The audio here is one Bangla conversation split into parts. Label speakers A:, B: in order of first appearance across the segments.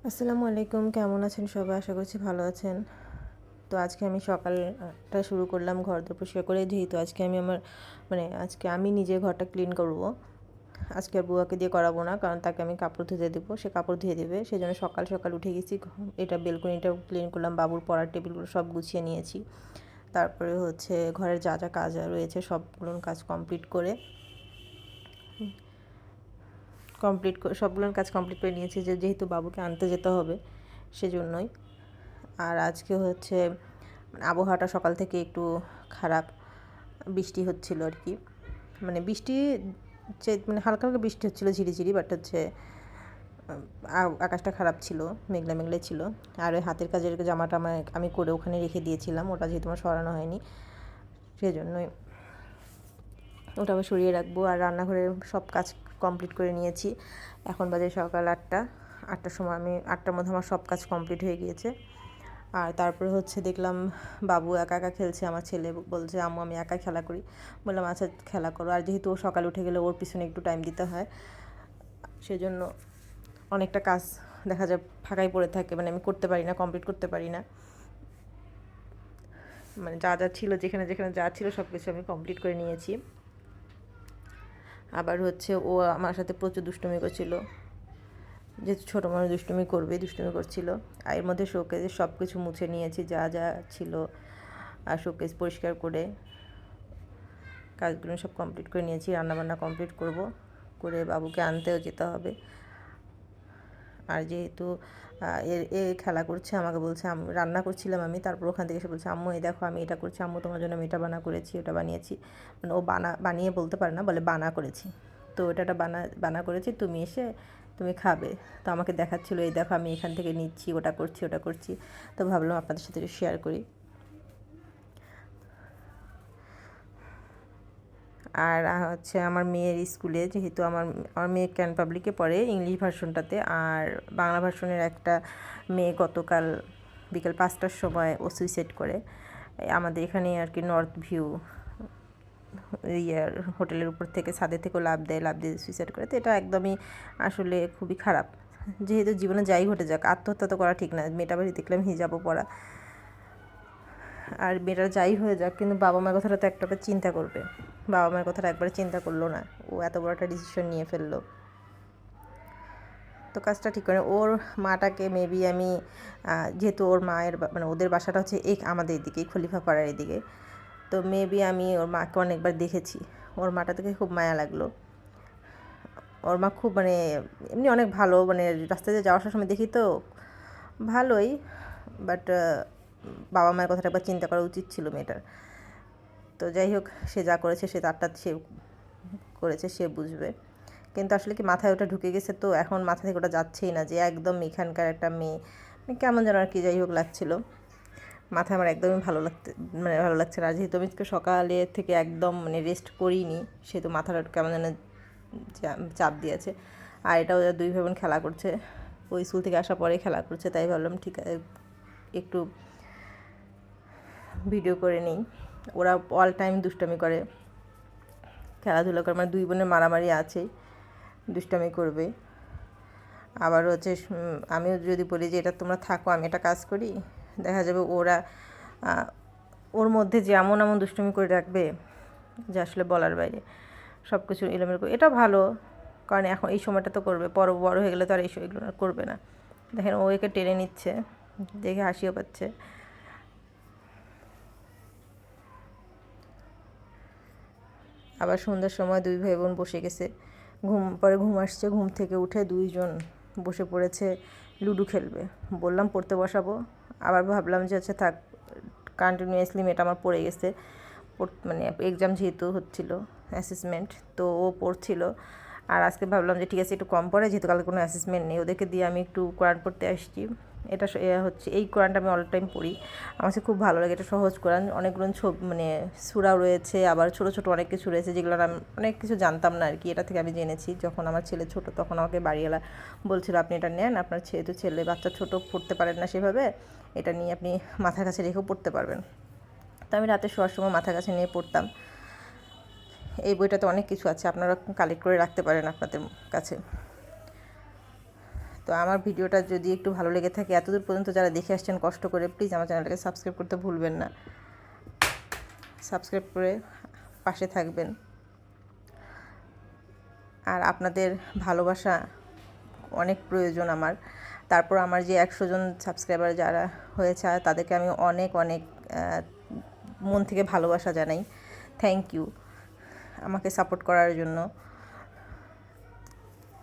A: আসসালামু আলাইকুম, কেমন আছেন সবাই? আশা করছি ভালো আছেন। তো আজকে আমি সকালটা শুরু করলাম ঘরদোর পরিষ্কার করে, যেহেতু আজকে আমি আজকে আমি নিজে ঘরটা ক্লিন করব। আজকে আর বুয়াকে দিয়ে করাবো না, কারণ তাকে আমি কাপড় ধুতে দেবো, সে কাপড় ধুয়ে দেবে। সেই জন্য সকাল সকাল উঠে গেছি, এটা বেলকনিটাও ক্লিন করলাম, বাবুর পড়ার টেবিলগুলো সব গুছিয়ে নিয়েছি। তারপরে হচ্ছে ঘরের যা যা কাজ রয়েছে সবগুলো কাজ সবগুলোর কাজ কমপ্লিট করে নিয়েছি, যেহেতু বাবুকে আনতে যেতে হবে সেজন্যই। আর আজকে হচ্ছে আবহাওয়াটা সকাল থেকে একটু খারাপ, বৃষ্টি হচ্ছিল আর কি। বৃষ্টি হালকা হালকা বৃষ্টি হচ্ছিলো, ঝিরিঝিরি, বাট হচ্ছে আকাশটা খারাপ ছিল, মেঘলা মেঘলা ছিল। আর ওই হাতের কাজের জামাটা আমি করে ওখানে রেখে দিয়েছিলাম, ওটা যেহেতু আমার সরানো হয়নি সেজন্যই ওটা আবার সরিয়ে রাখবো। আর রান্নাঘরের সব কাজ কমপ্লিট করে নিয়েছি। এখন বাজে সকাল 8টার সময়, 8টার মধ্যে আমার সব কাজ কমপ্লিট হয়ে গিয়েছে। আর তারপরে হচ্ছে দেখলাম বাবু একা একা খেলছে, আমার ছেলে বলছে আম্মু আমি একা খেলা করি। বললাম আচ্ছা খেলা করো। আর যেহেতু ও সকালে উঠে গেলে ওর পিছনে একটু টাইম দিতে হয়, সেজন্য অনেকটা কাজ দেখা যায় ফাঁকাই পড়ে থাকে, আমি করতে পারি না, কমপ্লিট করতে পারি না। যা যা ছিল, যেখানে যেখানে যা ছিল সব কিছু আমি কমপ্লিট করে নিয়েছি। আবার হচ্ছে ও আমার সাথে প্রচুর দুষ্টুমি করছিল, যেহেতু ছোটো মানুষ দুষ্টুমি করছিল। আর এর মধ্যে শোকেসের সব কিছু মুছে নিয়েছি, যা যা ছিল। আর শোকেস পরিষ্কার করে কাজগুলো সব কমপ্লিট করে নিয়েছি। রান্নাবান্না কমপ্লিট করে বাবুকে আনতেও যেতে হবে। আর যেহেতু এ খেলা করছে, আমাকে বলছে রান্না করছিলাম আমি, তারপর ওখান থেকে এসে বলছে আম্মু এই দেখো আমি এটা করছি, আম্মু তোমার জন্য আমি এটা করেছি, ওটা বানিয়েছি। ও বানিয়ে বলতে পারে না, বলে বানা করেছি। তো ওটা বানা করেছি, তুমি খাবে। তো আমাকে দেখাচ্ছিলো এই দেখো আমি এখান থেকে নিচ্ছি, ওটা করছি। তো ভাবলাম আপনাদের সাথে শেয়ার করি। আর হচ্ছে আমার মেয়ের স্কুলে, যেহেতু আমার মেয়ে ক্যান পাবলিকে পড়ে ইংলিশ ভার্সনটাতে, আর বাংলা ভার্সনের একটা মেয়ে গতকাল বিকেল 5টার সময় ও সুইসাইড করে আমাদের এখানে আর কি, নর্থ ভিউ হোটেলের উপর থেকে, ছাদের থেকেও লাফ দিয়ে সুইসাইড করে। তো এটা একদমই আসলে খুবই খারাপ। যেহেতু জীবনে যাই ঘটে যাক, আত্মহত্যা তো করা ঠিক না। মেয়েটা বাড়ি দেখলাম হিজাবও পরা, আর মেয়েটা যাই হয়ে যাক, কিন্তু বাবা মায়ের কথাটা তো একটা চিন্তা করবে। বাবা মায়ের কথাটা একবারে চিন্তা করলো না, ও এত বড় একটা ডিসিশন নিয়ে ফেললো। তো কাজটা ঠিক করে ওর মাটাকে মেবি আমি, যেহেতু ওর মায়ের ওদের বাসাটা হচ্ছে আমাদের এদিকে খলিফা পাড়ার এদিকে, তো মেবি আমি ওর মাকে অনেকবার দেখেছি। ওর মাটা থেকে খুব মায়া লাগলো। ওর মা খুব এমনি অনেক ভালো, রাস্তায় যাওয়ার সময় দেখি তো ভালোই, বাট বাবা মায়ের কথাটা একবার চিন্তা করা উচিত ছিল মেয়েটার। তো যাই হোক, সে যা করেছে সে তারটা সে করেছে, সে বুঝবে। কিন্তু আসলে কি মাথায় ওটা ঢুকে গেছে, তো এখন মাথা থেকে ওটা যাচ্ছেই না যে একদম এখানকার একটা মেয়ে, কেমন যেন আর কি, যাই হোক লাগছিলো। মাথায় আমার একদমই ভালো লাগছে না। যেহেতু আমি সকালে থেকে একদম রেস্ট করিনি, সেহেতু মাথাটা কেমন যেন চাপ দিয়েছে। আর এটাও দুই ভাই বোন খেলা করছে, ওই স্কুল থেকে আসার পরে খেলা করছে, তাই ভাবলাম ঠিক আছে একটু ভিডিও করে নিই। ওরা অল টাইম দুষ্টামি করে, খেলাধুলা করে, দুই বোনের মারামারি আছে, দুষ্টামি করবে। আবার হচ্ছে আমিও যদি বলি যে এটা তোমরা থাকো আমি একটা কাজ করি, দেখা যাবে ওর মধ্যে যে এমন দুষ্টুমি করে রাখবে যে আসলে বলার বাইরে, সব কিছু এলোমেলো করে। এটা ভালো, কারণ এখন এই সময়টা তো করবে, বড় হয়ে গেলে তো আর এগুলো করবে না। দেখেন ও একে টেনে নিচ্ছে, দেখে হাসিও পাচ্ছে। আবার সন্ধ্যার সময় দুই ভাই বোন বসে গেছে, ঘুম আসছে, ঘুম থেকে উঠে দুইজন বসে পড়েছে লুডো খেলবে। বললাম পড়তে বসাবো, আবার ভাবলাম যে আচ্ছা থাক, কন্টিনিউয়াসলি মেয়েটা আমার পড়ে গেছে, এক্সাম যেহেতু হচ্ছিল, অ্যাসেসমেন্ট, তো ও পড়ছিল। আর আজকে ভাবলাম যে ঠিক আছে একটু কম পড়ে, যেহেতু কালকে কোনো অ্যাসেসমেন্ট নেই, ওদেরকে দিয়ে আমি একটু কোরআন পড়তে আসছি। এটা হচ্ছে এই কোরআনটা আমি অল টাইম পড়ি, আমার কাছে খুব ভালো লাগে। এটা সহজ কোরআন, অনেকগুলো সূরাও রয়েছে, আবার ছোটো ছোটো অনেক কিছু রয়েছে যেগুলো আমি অনেক কিছু জানতাম না আর কি। এটা থেকে আমি জেনেছি, যখন আমার ছেলে ছোটো তখন আমাকে বাড়িওয়ালা বলছিল আপনি এটা নেন, আপনার ছেলে বাচ্চা ছোটো, পড়তে পারেন না সেভাবে, এটা নিয়ে আপনি মাথার কাছে রেখেও পড়তে পারবেন। তো আমি রাতে শোয়ার সময় মাথার কাছে নিয়ে পড়তাম। এই বইটাতে অনেক কিছু আছে, আপনারা কালেক্ট করে রাখতে পারেন আপনাদের কাছে। তো আমার ভিডিওটা যদি একটু ভালো লেগে থাকে, এতদূর পর্যন্ত যারা দেখে আসছেন কষ্ট করে, প্লিজ আমার চ্যানেলটাকে সাবস্ক্রাইব করতে ভুলবেন না। সাবস্ক্রাইব করে পাশে থাকবেন। আর আপনাদের ভালোবাসা অনেক প্রয়োজন আমার। তারপর আমার যে 100 জন সাবস্ক্রাইবার যারা হয়েছে, তাদেরকে আমি অনেক অনেক মন থেকে ভালোবাসা জানাই। থ্যাংক ইউ আমাকে সাপোর্ট করার জন্য।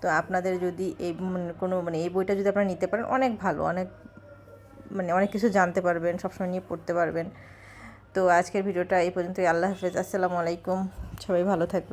A: তো আপনাদের যদি এই কোনো এই বইটা যদি আপনারা নিতে পারেন, অনেক ভালো, অনেক অনেক কিছু জানতে পারবেন, সবসময় নিয়ে পড়তে পারবেন। তো আজকের ভিডিওটা এই পর্যন্তই। আল্লাহ হাফেজ, আসসালামু আলাইকুম, সবাই ভালো থাকবেন।